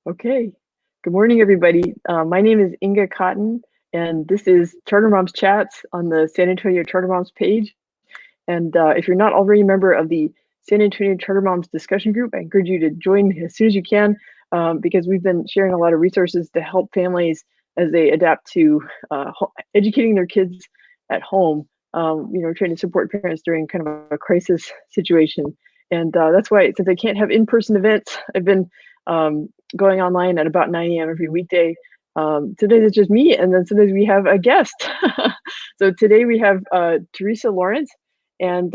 Okay. Good morning, everybody. My name is Inga Cotton, and this is Charter Moms Chats on the San Antonio Charter Moms page. And if you're not already a member of the San Antonio Charter Moms discussion group, I encourage you to join as soon as you can, because we've been sharing a lot of resources to help families as they adapt to educating their kids at home. Trying to support parents during kind of a crisis situation. And that's why, since I can't have in-person events, I've been going online at about 9 a.m. every weekday. Today it's just me, and then sometimes we have a guest. So today we have Teressa Lowrance, and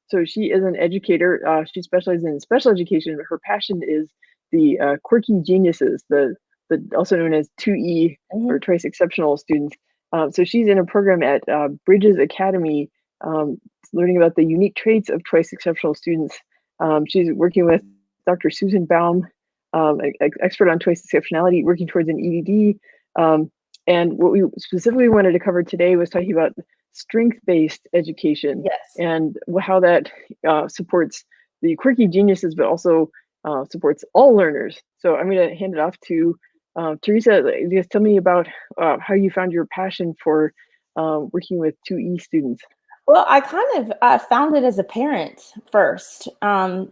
so she is an educator. She specializes in special education, but her passion is the quirky geniuses, the also known as 2E or twice exceptional students. So she's in a program at Bridges Academy, learning about the unique traits of twice exceptional students. She's working with Dr. Susan Baum, expert on twice exceptionality, working towards an EDD. And what we specifically wanted to cover today was talking about strength-based education. Yes. And how that supports the quirky geniuses, but also supports all learners. So I'm going to hand it off to Teressa. Just tell me about how you found your passion for working with 2E students. Well, I kind of found it as a parent first,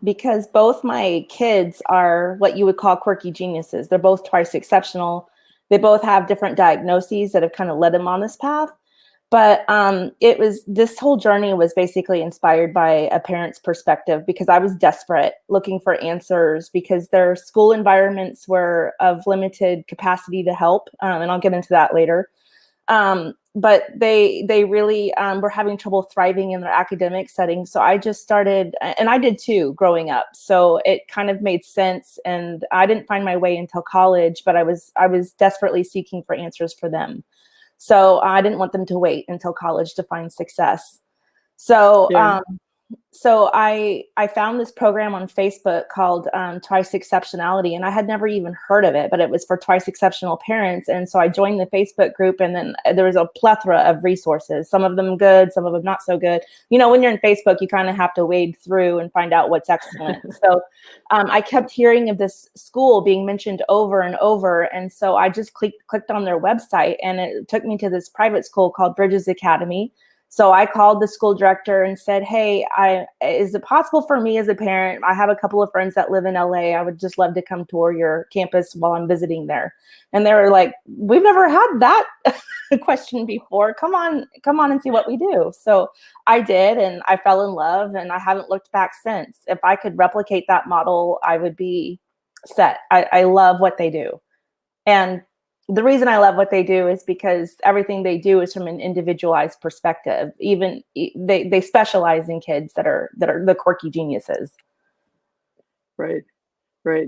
because both my kids are what you would call quirky geniuses. They're both twice exceptional. They both have different diagnoses that have kind of led them on this path. But this whole journey was basically inspired by a parent's perspective, because I was desperate looking for answers because their school environments were of limited capacity to help. And I'll get into that later. But they really were having trouble thriving in their academic setting. So I just started, and I did too growing up. So it kind of made sense. And I didn't find my way until college, but I was desperately seeking for answers for them. So I didn't want them to wait until college to find success. So Yeah. So I found this program on Facebook called Twice Exceptionality, and I had never even heard of it, but it was for twice exceptional parents. And so I joined the Facebook group, and then there was a plethora of resources, some of them good, some of them not so good. You know, when you're in Facebook, you kind of have to wade through and find out what's excellent. So I kept hearing of this school being mentioned over and over. And so I just clicked on their website, and it took me to this private school called Bridges Academy. So I called the school director and said, hey, is it possible for me as a parent? I have a couple of friends that live in LA. I would just love to come tour your campus while I'm visiting there. And they were like, we've never had that question before. Come on and see what we do. So I did, and I fell in love, and I haven't looked back since. If I could replicate that model, I would be set. I love what they do. And the reason I love what they do is because everything they do is from an individualized perspective. Even they specialize in kids that are the quirky geniuses. Right. But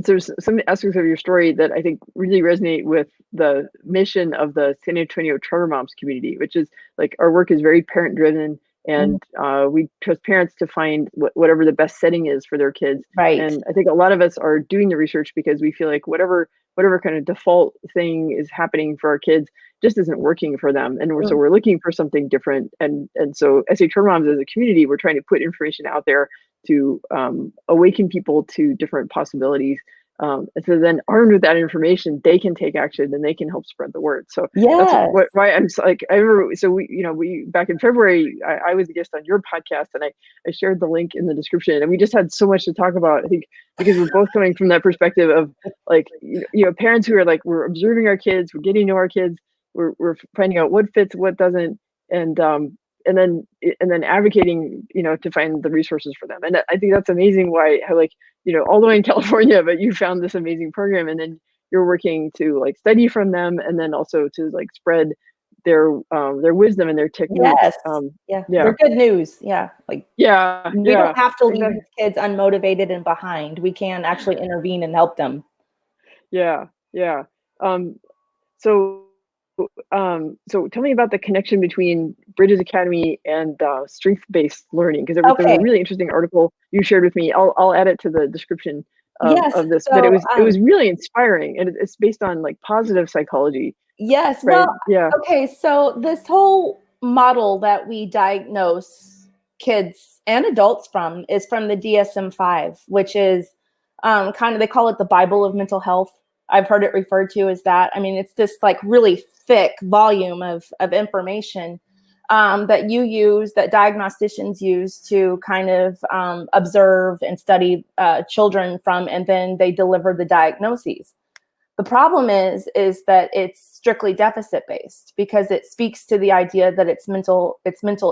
there's some aspects of your story that I think really resonate with the mission of the San Antonio Charter Moms community, which is like our work is very parent driven, and we trust parents to find whatever the best setting is for their kids. Right. And I think a lot of us are doing the research because we feel like whatever kind of default thing is happening for our kids just isn't working for them, and so we're looking for something different. And so SA Charter Moms as a community, we're trying to put information out there to awaken people to different possibilities. And so then armed with that information, they can take action and they can help spread the word. So that's why I'm like, I remember, so we back in February, I was a guest on your podcast, and I shared the link in the description, and we just had so much to talk about, I think, because we're both coming from that perspective of like, parents who are like, we're observing our kids, we're getting to know our kids, we're finding out what fits, what doesn't, and then advocating, to find the resources for them. And I think that's amazing how like, all the way in California, but you found this amazing program, and then you're working to like study from them, and then also to like spread their wisdom and their techniques. Yes. They're good news. We don't have to leave these kids unmotivated and behind. We can actually intervene and help them. So tell me about the connection between Bridges Academy and strength-based learning, because there was a really interesting article you shared with me. I'll add it to the description of this, but it was really inspiring, and it's based on like positive psychology. Yes. Right? Okay. So this whole model that we diagnose kids and adults from is from the DSM-5, which is kind of, they call it the Bible of mental health. I've heard it referred to as that. I mean, it's this like really thick volume of information that you use, that diagnosticians use to kind of observe and study children from, and then they deliver the diagnoses. The problem is that it's strictly deficit based, because it speaks to the idea that it's mental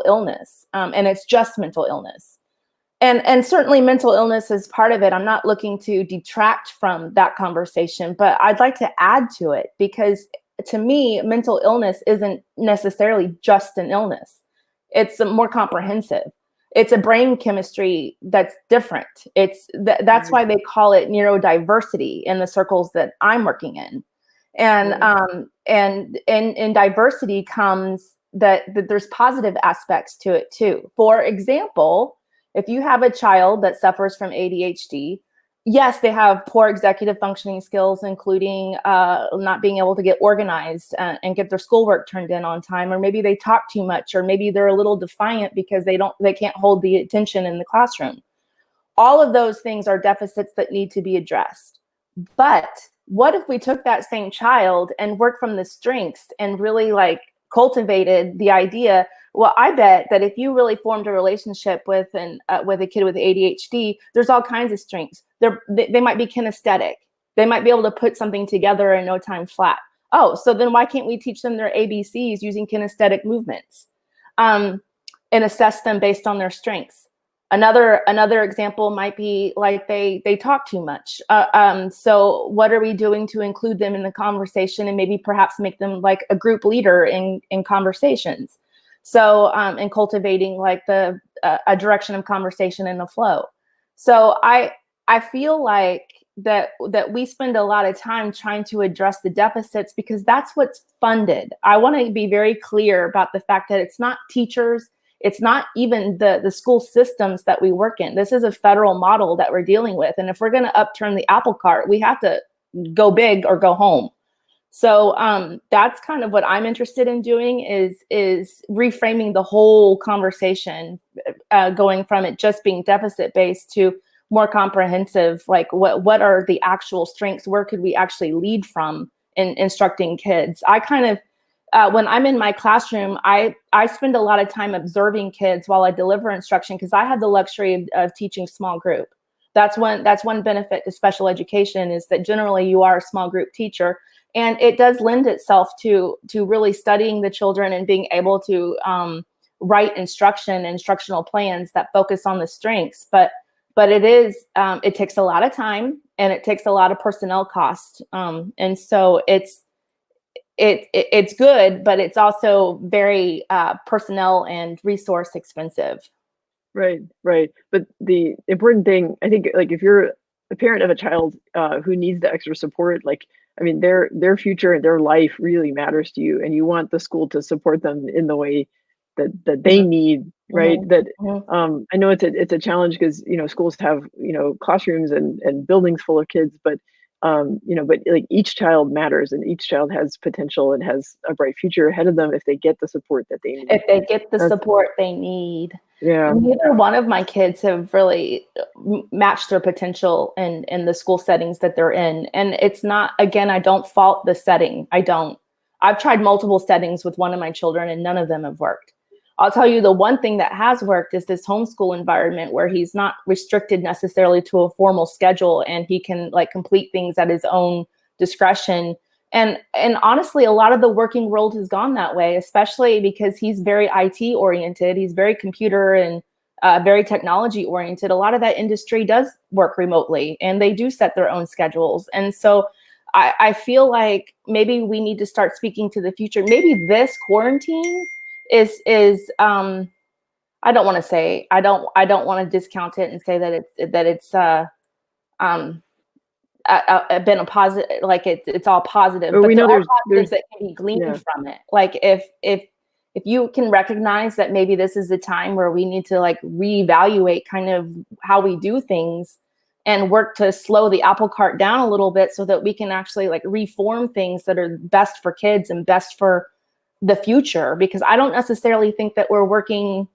illness, and it's just mental illness. And certainly mental illness is part of it. I'm not looking to detract from that conversation, but I'd like to add to it, because to me, mental illness isn't necessarily just an illness. It's more comprehensive. It's a brain chemistry that's different. That's why they call it neurodiversity in the circles that I'm working in. And in diversity comes that there's positive aspects to it too. For example, if you have a child that suffers from ADHD, yes, they have poor executive functioning skills, including not being able to get organized and get their schoolwork turned in on time, or maybe they talk too much, or maybe they're a little defiant because they can't hold the attention in the classroom. All of those things are deficits that need to be addressed. But what if we took that same child and worked from the strengths and really like cultivated the idea? Well, I bet that if you really formed a relationship with a kid with ADHD, there's all kinds of strengths. They might be kinesthetic. They might be able to put something together in no time flat. Oh, so then why can't we teach them their ABCs using kinesthetic movements, and assess them based on their strengths? Another example might be like they talk too much. So what are we doing to include them in the conversation, and maybe perhaps make them like a group leader in conversations? So, and cultivating like a direction of conversation and a flow. So I feel like that we spend a lot of time trying to address the deficits, because that's what's funded. I want to be very clear about the fact that it's not teachers, it's not even the school systems that we work in. This is a federal model that we're dealing with. And if we're going to upturn the apple cart, we have to go big or go home. So that's kind of what I'm interested in doing, is reframing the whole conversation, going from it just being deficit based to more comprehensive. Like what are the actual strengths? Where could we actually lead from in instructing kids? I kind of, when I'm in my classroom, I spend a lot of time observing kids while I deliver instruction, because I have the luxury of teaching small group. That's one benefit to special education, is that generally you are a small group teacher. And it does lend itself to really studying the children and being able to write instructional plans that focus on the strengths. But it takes a lot of time, and it takes a lot of personnel cost. And so it's good, but it's also very personnel and resource expensive. Right. But the important thing, I think, like if you're a parent of a child who needs the extra support, like, I mean, their future and their life really matters to you, and you want the school to support them in the way that they need, right? That I know it's a challenge, because schools have classrooms and buildings full of kids, but but like each child matters, and each child has potential and has a bright future ahead of them if they get the support that they need. If they get the support they need. Yeah. Neither one of my kids have really matched their potential in the school settings that they're in. And it's not, again, I don't fault the setting. I've tried multiple settings with one of my children, and none of them have worked. I'll tell you, the one thing that has worked is this homeschool environment, where he's not restricted necessarily to a formal schedule, and he can like complete things at his own discretion. And honestly, a lot of the working world has gone that way, especially because he's very IT oriented. He's very computer and very technology oriented. A lot of that industry does work remotely, and they do set their own schedules. And so I feel like maybe we need to start speaking to the future. Maybe this quarantine is I don't want to say, I don't want to discount it and say that it's been a positive, like it's all positive, but there are positives that can be gleaned from it. Like if you can recognize that maybe this is the time where we need to like reevaluate kind of how we do things, and work to slow the apple cart down a little bit, so that we can actually like reform things that are best for kids and best for the future. Because I don't necessarily think that we're working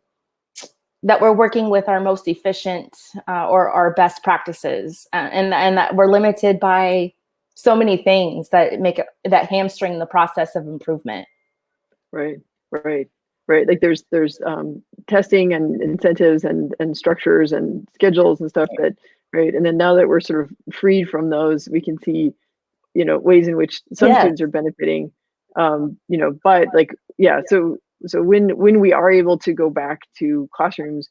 that we're working with our most efficient or our best practices, and that we're limited by so many things that that hamstring the process of improvement. Right, right, right. Like there's testing and incentives and structures and schedules and stuff that, right. And then now that we're sort of freed from those, we can see, ways in which some Yes. students are benefiting, but like, yeah. So when we are able to go back to classrooms,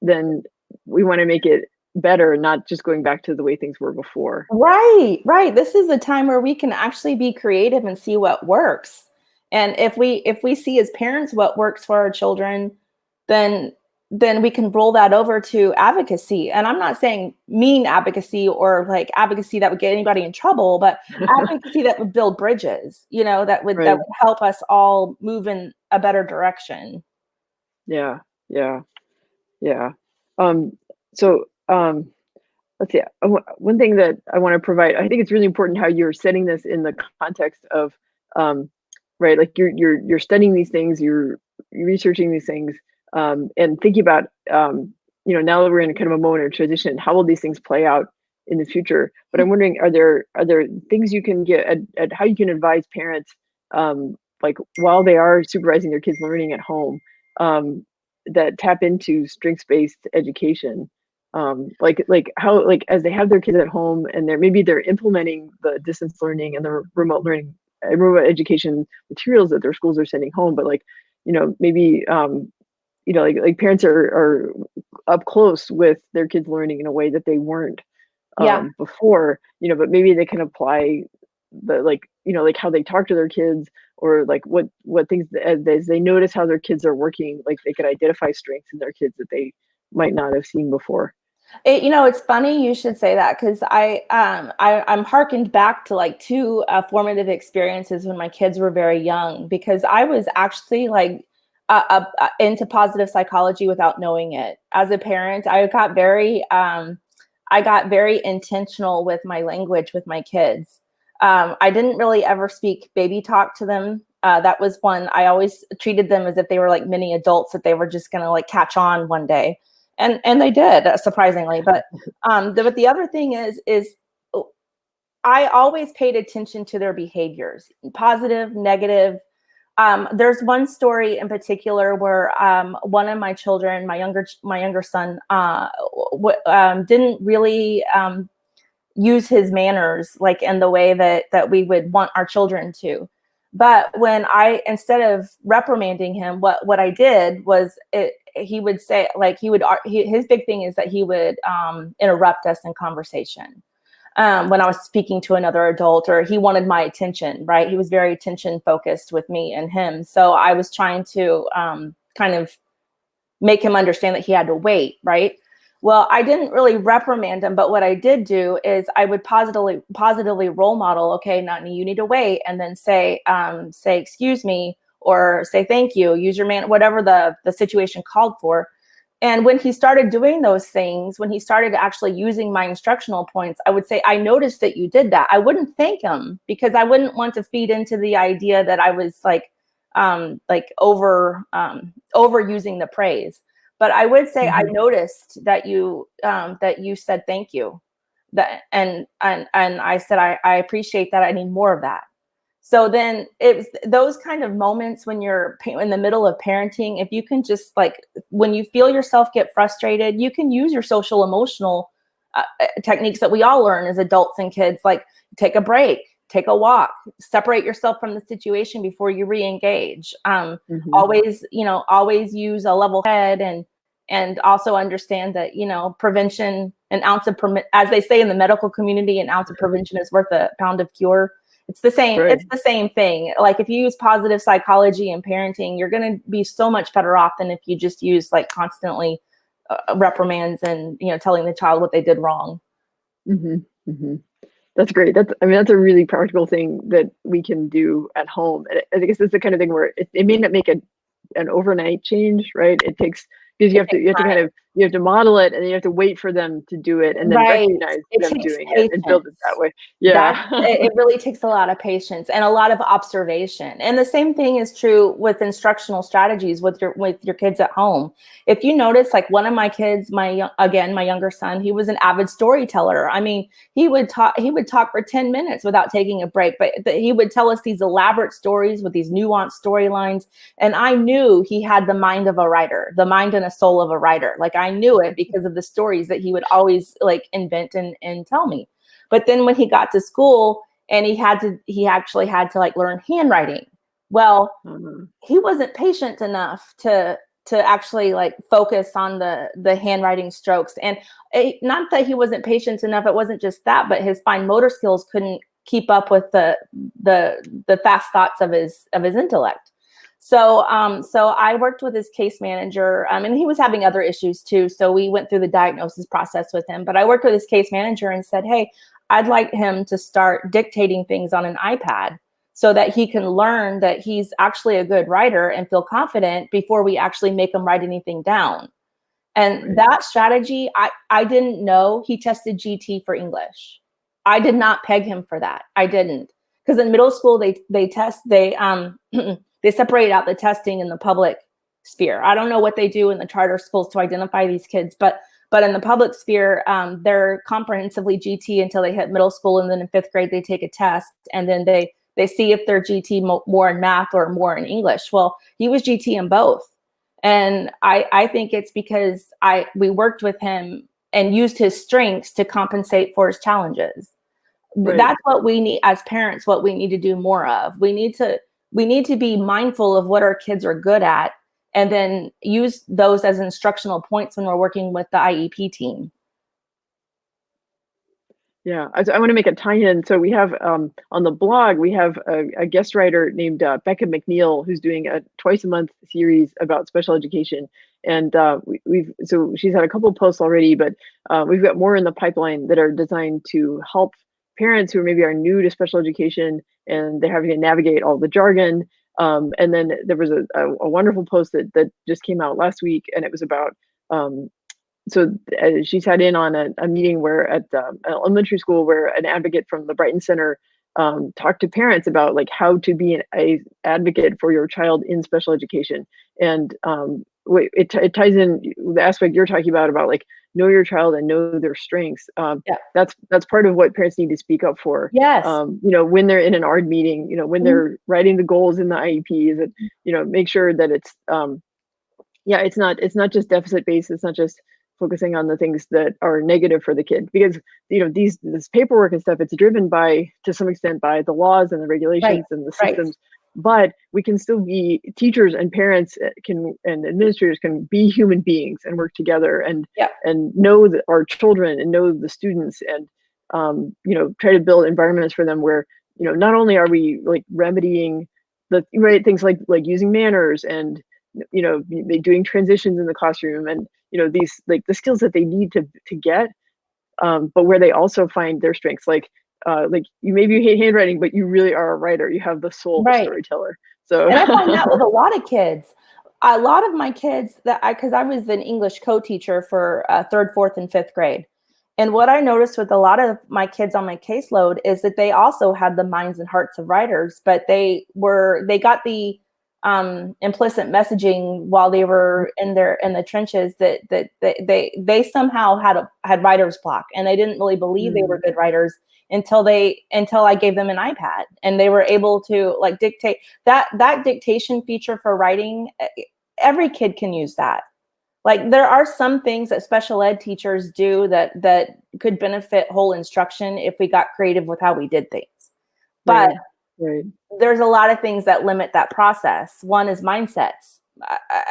then we want to make it better, not just going back to the way things were before. Right, right. This is a time where we can actually be creative and see what works. And if we see as parents what works for our children, then we can roll that over to advocacy. And I'm not saying mean advocacy or like advocacy that would get anybody in trouble, but advocacy that would build bridges, that would help us all move in a better direction. Yeah, yeah, yeah. So let's see. One thing that I want to provide, I think it's really important how you're setting this in the context of, right, like you're studying these things, you're researching these things, and thinking about, now that we're in kind of a moment of transition, how will these things play out in the future? But I'm wondering, are there things you can get at how you can advise parents, like while they are supervising their kids' learning at home, that tap into strengths-based education? Like how, like as they have their kids at home and they're implementing the distance learning and the remote learning, remote education materials that their schools are sending home, but like, maybe like parents are up close with their kids learning in a way that they weren't before, but maybe they can apply the, like, like how they talk to their kids, or like what things as they notice how their kids are working, like they could identify strengths in their kids that they might not have seen before. It's funny you should say that, because I'm harkened back to like two formative experiences when my kids were very young, because I was actually like into positive psychology without knowing it. As a parent, I got very intentional with my language with my kids. I didn't really ever speak baby talk to them. That was one. I always treated them as if they were like mini adults that they were just gonna like catch on one day. And they did, surprisingly. But the other thing is I always paid attention to their behaviors, positive, negative. There's one story in particular where one of my children, my younger son, didn't really use his manners like in the way that we would want our children to. But when instead of reprimanding him, what I did was he would say, like, his big thing is that he would interrupt us in conversation when I was speaking to another adult, or he wanted my attention, right? He was very attention focused with me and him. So I was trying to kind of make him understand that he had to wait, right? Well, I didn't really reprimand him, but what I did do is I would positively role model, okay, Nutney, you need to wait, and then say excuse me, or say thank you, use your man, whatever the situation called for. And when he started doing those things, when he started actually using my instructional points, I would say, I noticed that you did that. I wouldn't thank him, because I wouldn't want to feed into the idea that I was overusing the praise. But I would say, I noticed that you said thank you, and I said, I appreciate that. I need more of that. So then it's those kind of moments when you're in the middle of parenting, if you can just, like, when you feel yourself get frustrated, you can use your social emotional techniques that we all learn as adults and kids, like take a break, take a walk, separate yourself from the situation before you re-engage. Always use a level head, and also understand that, prevention, an ounce of as they say in the medical community, an ounce of prevention is worth a pound of cure. It's the same. Right. It's the same thing. Like if you use positive psychology in parenting, you're going to be so much better off than if you just use like constantly reprimands and, telling the child what they did wrong. That's great. That's a really practical thing that we can do at home. And I guess it's the kind of thing where it may not make an overnight change, right? It takes, because you have to kind of you have to model it, and then you have to wait for them to do it, and then Right. recognize It them takes doing it and build it that patience. way. That Yeah. it really takes a lot of patience and a lot of observation. And the same thing is true with instructional strategies with your kids at home. If you notice, like one of my kids, my younger son, he was an avid storyteller. I mean, he would talk for 10 minutes without taking a break, but he would tell us these elaborate stories with these nuanced storylines. And I knew he had the mind of a writer, the mind and a soul of a writer. Like I knew it because of the stories that he would always like invent and tell me. But then when he got to school and he actually had to like learn handwriting. Well, he wasn't patient enough to actually like focus on the handwriting strokes. And not that he wasn't patient enough, it wasn't just that, but his fine motor skills couldn't keep up with the fast thoughts of his intellect. So I worked with his case manager, and he was having other issues too. So we went through the diagnosis process with him. But I worked with his case manager and said, hey, I'd like him to start dictating things on an iPad so that he can learn that he's actually a good writer and feel confident before we actually make him write anything down. And that strategy, I didn't know he tested GT for English. I did not peg him for that. I didn't. Because in middle school, they they separate out the testing in the public sphere. I don't know what they do in the charter schools to identify these kids, but in the public sphere, they're comprehensively GT until they hit middle school, and then in 5th grade they take a test, and then they see if they're GT more in math or more in English. Well, he was GT in both, and I think it's because we worked with him and used his strengths to compensate for his challenges. Right. That's what we need as parents. What we need to do more of. We need to be mindful of what our kids are good at, and then use those as instructional points when we're working with the IEP team. Yeah, I want to make a tie-in. So we have on the blog, we have a guest writer named Becca McNeil, who's doing a twice-a-month series about special education. And so she's had a couple of posts already, but we've got more in the pipeline that are designed to help parents who maybe are new to special education and they're having to navigate all the jargon. And then there was a wonderful post that just came out last week, and it was about so she sat in on a meeting where at an elementary school where an advocate from the Brighton Center talked to parents about like how to be an advocate for your child in special education. And it ties in the aspect you're talking about like know your child and know their strengths. That's part of what parents need to speak up for. Yes. When they're in an ARD meeting, when they're writing the goals in the IEP, is that make sure that it's it's not just deficit based. It's not just focusing on the things that are negative for the kid, because this paperwork and stuff, it's driven by, to some extent, by the laws and the regulations and the systems. But we can still be teachers, and parents and administrators can be human beings and work together and know our children and know the students, and try to build environments for them where not only are we like remedying the right things like using manners and doing transitions in the classroom, and these like the skills that they need to get, but where they also find their strengths, like you maybe hate handwriting, but you really are a writer. You have the soul of a storyteller. So and I find that with a lot of kids. A lot of my kids because I was an English co-teacher for 3rd, 4th, and 5th grade. And what I noticed with a lot of my kids on my caseload is that they also had the minds and hearts of writers, but they got the implicit messaging while they were in the trenches that they somehow had writer's block, and they didn't really believe they were good writers until I gave them an iPad, and they were able to like dictate. That dictation feature for writing, every kid can use that. Like there are some things that special ed teachers do that could benefit whole instruction if we got creative with how we did things. But there's a lot of things that limit that process. One is mindsets.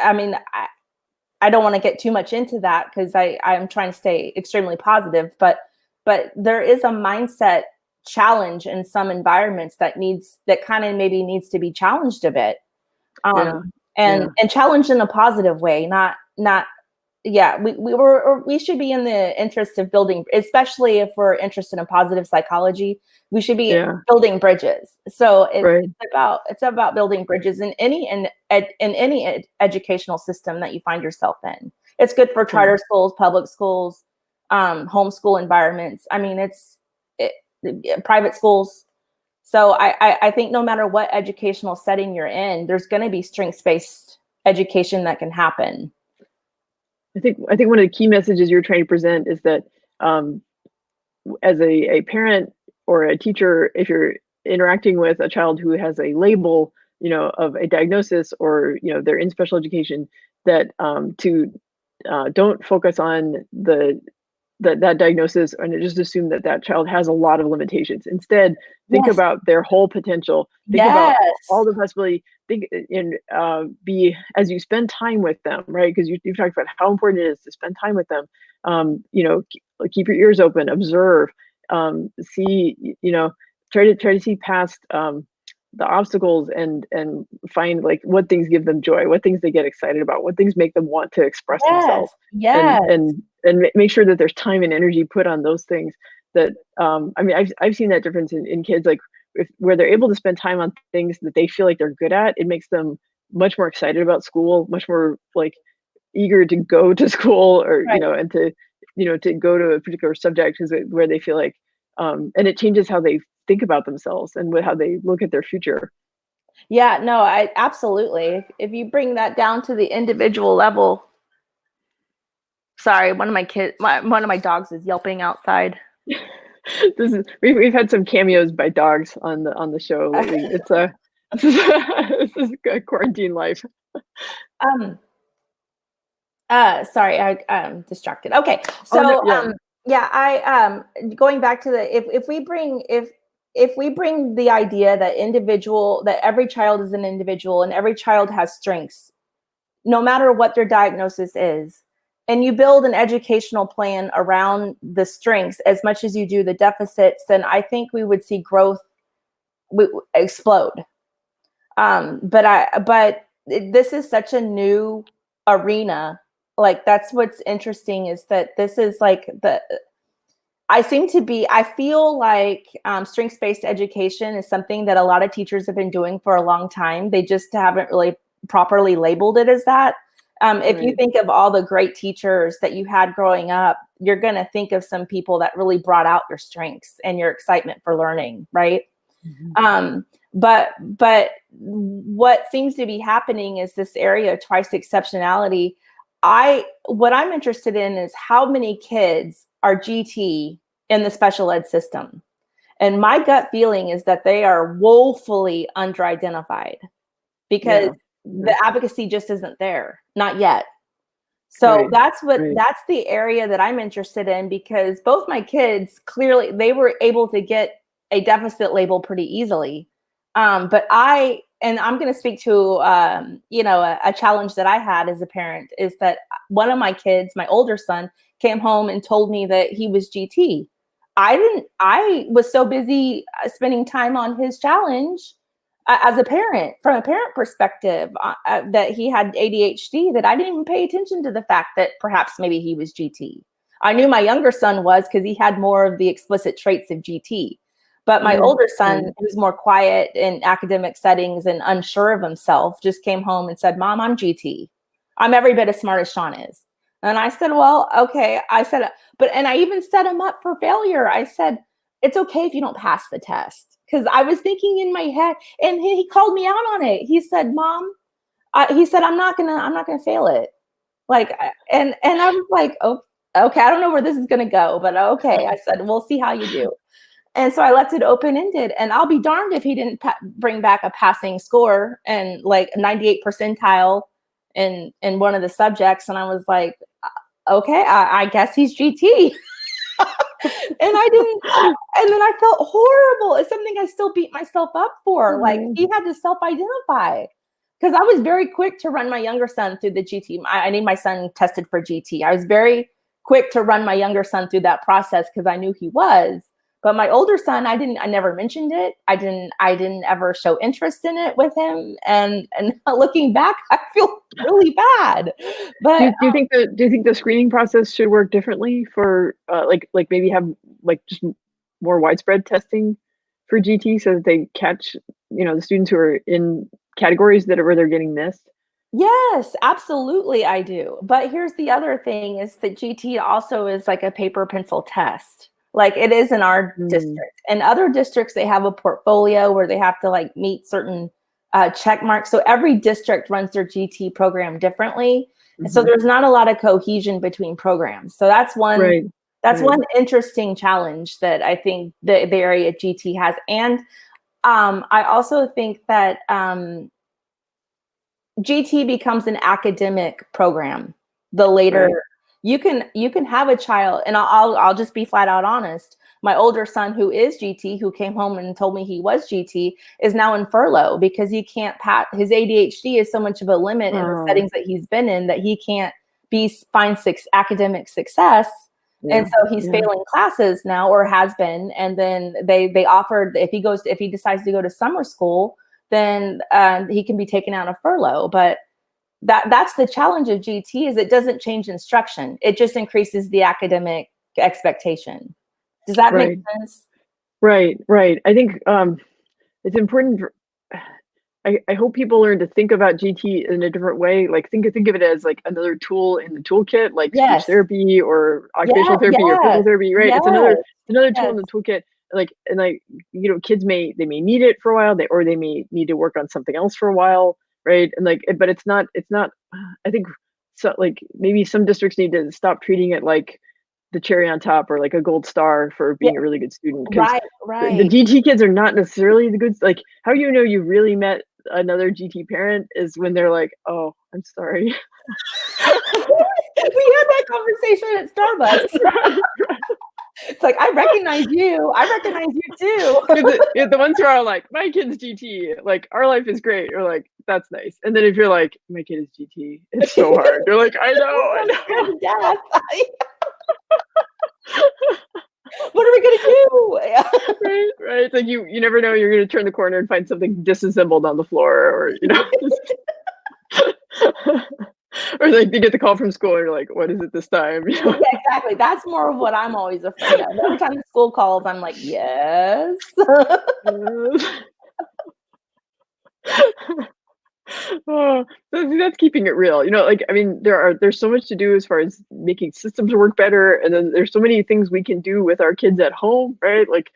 I mean, I don't want to get too much into that because I'm trying to stay extremely positive, but there is a mindset challenge in some environments that kind of maybe needs to be challenged a bit. And challenged in a positive way, we should be in the interest of building, especially if we're interested in positive psychology, we should be building bridges. So it's about building bridges in any educational system that you find yourself in. It's good for charter schools, public schools, homeschool environments. I mean, private schools. So I think no matter what educational setting you're in, there's going to be strengths-based education that can happen. I think one of the key messages you're trying to present is that as a parent or a teacher, if you're interacting with a child who has a label, of a diagnosis, or they're in special education, that to don't focus on that diagnosis and just assume that child has a lot of limitations. Instead, think about their whole potential. Think about all the possibility. Think and be, as you spend time with them, right? Because you've talked about how important it is to spend time with them. Keep your ears open, observe, see, try to see past the obstacles, and find like what things give them joy, what things they get excited about, what things make them want to express themselves. And make sure that there's time and energy put on those things. That I mean, I've seen that difference in kids, like where they're able to spend time on things that they feel like they're good at. It makes them much more excited about school, much more like eager to go to school, or and to go to a particular subject is where they feel like, and it changes how they think about themselves and how they look at their future. Yeah, no, I absolutely. If you bring that down to the individual level. Sorry, one of my dogs is yelping outside. We've had some cameos by dogs on the show lately. It's this is a quarantine life. Sorry, I'm distracted. Okay, so I going back to if we bring the idea that every child is an individual and every child has strengths, no matter what their diagnosis is, and you build an educational plan around the strengths as much as you do the deficits, then I think we would see growth explode. But this is such a new arena. Like, that's what's interesting, is that this is like I feel like strengths-based education is something that a lot of teachers have been doing for a long time. They just haven't really properly labeled it as that. If you think of all the great teachers that you had growing up, you're going to think of some people that really brought out your strengths and your excitement for learning, right? Mm-hmm. But what seems to be happening is this area of twice exceptionality. What I'm interested in is how many kids are GT in the special ed system. And my gut feeling is that they are woefully underidentified, because the advocacy just isn't there, not yet. So that's the area that I'm interested in, because both my kids, clearly they were able to get a deficit label pretty easily. But I'm going to speak to, a challenge that I had as a parent, is that one of my kids, my older son, came home and told me that he was GT. I was so busy spending time on his challenge as a parent, from a parent perspective, that he had ADHD, that I didn't even pay attention to the fact that perhaps maybe he was GT. I knew my younger son was, because he had more of the explicit traits of GT. But my older son, who's more quiet in academic settings and unsure of himself, just came home and said, "Mom, I'm GT. I'm every bit as smart as Sean is." And I said, "Well, okay." I said, and I even set him up for failure. I said, "It's okay if you don't pass the test." Because I was thinking in my head, and he called me out on it. He said, "Mom," he said, I'm not gonna fail it." Like, and I was like, "Oh, okay, I don't know where this is gonna go, but okay." I said, "We'll see how you do." And so I left it open-ended, and I'll be darned if he didn't bring back a passing score and like 98 percentile in one of the subjects. And I was like, okay, I guess he's GT. And I didn't, and then I felt horrible. It's something I still beat myself up for. Like, he had to self-identify, because I was very quick to run my younger son through the GT. I need my son tested for GT. I was very quick to run my younger son through that process, because I knew he was. But my older son, I never mentioned it. I didn't ever show interest in it with him. And looking back, I feel really bad. But do you think the screening process should work differently for like maybe have like just more widespread testing for GT, so that they catch the students who are in categories where they're getting missed? Yes, absolutely I do. But here's the other thing is that GT also is like a paper pencil test. Like it is in our Mm, district. And other districts, they have a portfolio where they have to like meet certain check marks. So every district runs their GT program differently. And so mhm. there's not a lot of cohesion between programs. So Right, that's right, one interesting challenge that I think the area GT has. And I also think that GT becomes an academic program the later right. you can have a child, and I'll just be flat out honest. My older son, who is GT, who came home and told me he was GT, is now in furlough because he can't pass. His ADHD is so much of a limit in the Oh, settings that he's been in that he can't find academic success, and yeah, so he's yeah, failing classes now, or has been. And then they offered if he decides to go to summer school, then he can be taken out of furlough. But that's the challenge of GT is it doesn't change instruction. It just increases the academic expectation. Does that make right, sense? right, right. I think it's important for, I hope people learn to think about GT in a different way. Like think of it as like another tool in the toolkit, like speech Yes. therapy or Yeah. occupational therapy or physical Yes. therapy, right? Yes. It's another tool Yes. in the toolkit. Like and like kids may need it for a while, or they may need to work on something else for a while, right? And like, but it's not. I think so. Like maybe some districts need to stop treating it like the cherry on top or like a gold star for Yeah. being a really good student because Right. the Right. GT kids are not necessarily the good. Like how you know you really met another GT parent is when they're like, "Oh, I'm sorry." We had that conversation at Starbucks. Right, right. It's like, I recognize you. I recognize you too. The ones who are like, "My kid's GT," like, "Our life is great," you're like, "That's nice." And then if you're like, "My kid is GT," it's so hard. You're like, "I know, I'm scared I to death. What are we gonna do? know." Right, right. It's like you never know you're gonna turn the corner and find something disassembled on the floor or or like you get the call from school and you're like, "What is it this time?" Yeah, exactly. That's more of what I'm always afraid of. Every time the school calls, I'm like, yes. Oh, that's keeping it real. Like I mean, there's so much to do as far as making systems work better, and then there's so many things we can do with our kids at home, right? Like,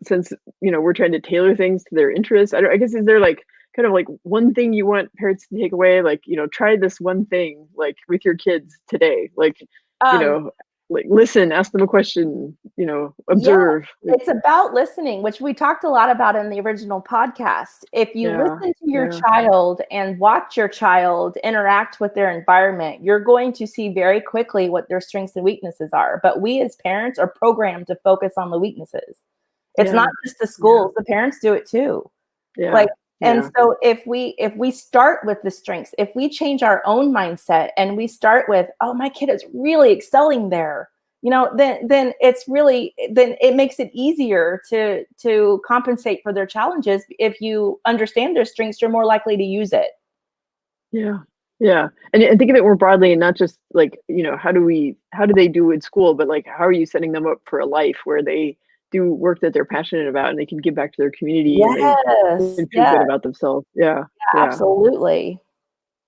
since we're trying to tailor things to their interests. I guess is there like kind of like one thing you want parents to take away? Like, try this one thing like with your kids today. Like, you Um, know, like listen, ask them a question, yeah, observe. Like, it's about listening, which we talked a lot about in the original podcast. If you yeah, listen to your yeah, child and watch your child interact with their environment, you're going to see very quickly what their strengths and weaknesses are. But we as parents are programmed to focus on the weaknesses. It's not yeah, just the yeah, schools, the parents do it too. yeah, Like, and yeah, so if we start with the strengths, if we change our own mindset and we start with, oh, my kid is really excelling there, then it makes it easier to compensate for their challenges. If you understand their strengths, you're more likely to use it. yeah, yeah. And think of it more broadly and not just like, how do they do in school, but like how are you setting them up for a life where they do work that they're passionate about and they can give back to their community and they Yes, can feel yeah, good about themselves. Yeah, yeah. absolutely.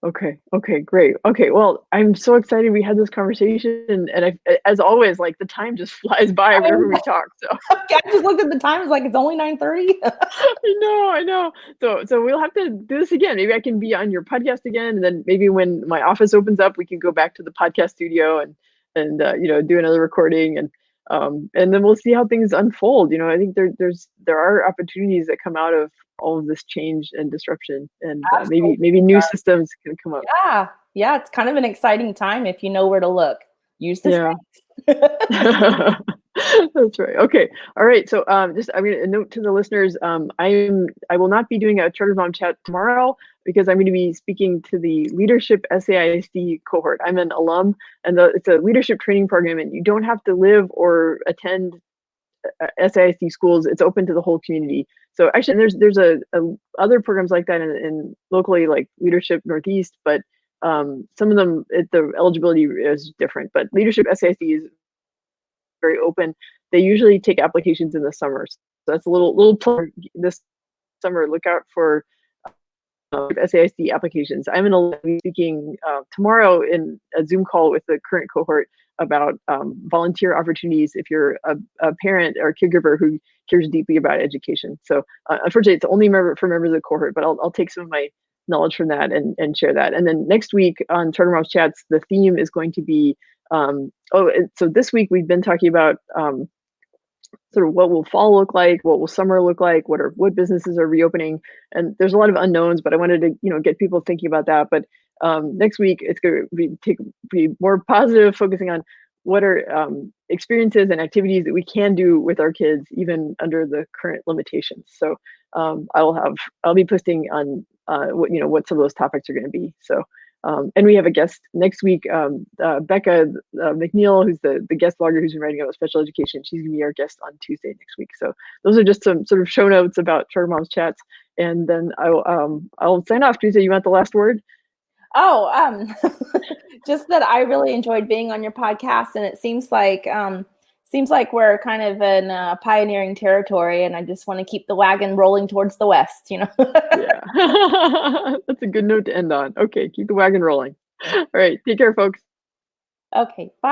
Okay. Okay. Great. Okay. Well, I'm so excited we had this conversation, and as always, like the time just flies by whenever we talk. So I just looked at the time. It's like it's only 9:30. I know, I know. So we'll have to do this again. Maybe I can be on your podcast again, and then maybe when my office opens up, we can go back to the podcast studio and do another recording and then we'll see how things unfold. I think there are opportunities that come out of all of this change and disruption, and maybe Absolutely. new systems can come up. Yeah. Yeah. It's kind of an exciting time if you know where to look. Use the Yeah. strengths. That's right. Okay. All right. So just I'm gonna note to the listeners, I will not be doing a Charter Mom chat tomorrow because I'm going to be speaking to the Leadership SAISD cohort. I'm an alum, and it's a leadership training program, and you don't have to live or attend SAISD schools. It's open to the whole community. So actually, and there's a other programs like that in locally, like Leadership Northeast, but some of them the eligibility is different. But Leadership SAISD is very open. They usually take applications in the summer. So that's a little plug this summer. Look out for SAIC applications. I'm going to be speaking tomorrow in a Zoom call with the current cohort about volunteer opportunities if you're a parent or a caregiver who cares deeply about education. So unfortunately, it's only for members of the cohort, but I'll take some of my knowledge from that and share that. And then next week on Charter Moms Chats, the theme is going to be, so this week we've been talking about sort of what will fall look like, what will summer look like, what businesses are reopening, and there's a lot of unknowns. But I wanted to get people thinking about that. But next week it's going to be more positive, focusing on what are experiences and activities that we can do with our kids even under the current limitations. So I'll be posting on what some of those topics are going to be. So. And we have a guest next week, Becca McNeil, who's the guest blogger who's been writing about special education. She's going to be our guest on Tuesday next week. So those are just some sort of show notes about Charter Moms Chats. And then I'll sign off. Teresa, you want the last word? Oh, just that I really enjoyed being on your podcast, and it seems like we're kind of in pioneering territory, and I just want to keep the wagon rolling towards the west, Yeah. That's a good note to end on. Okay, keep the wagon rolling. All right, take care, folks. Okay, bye.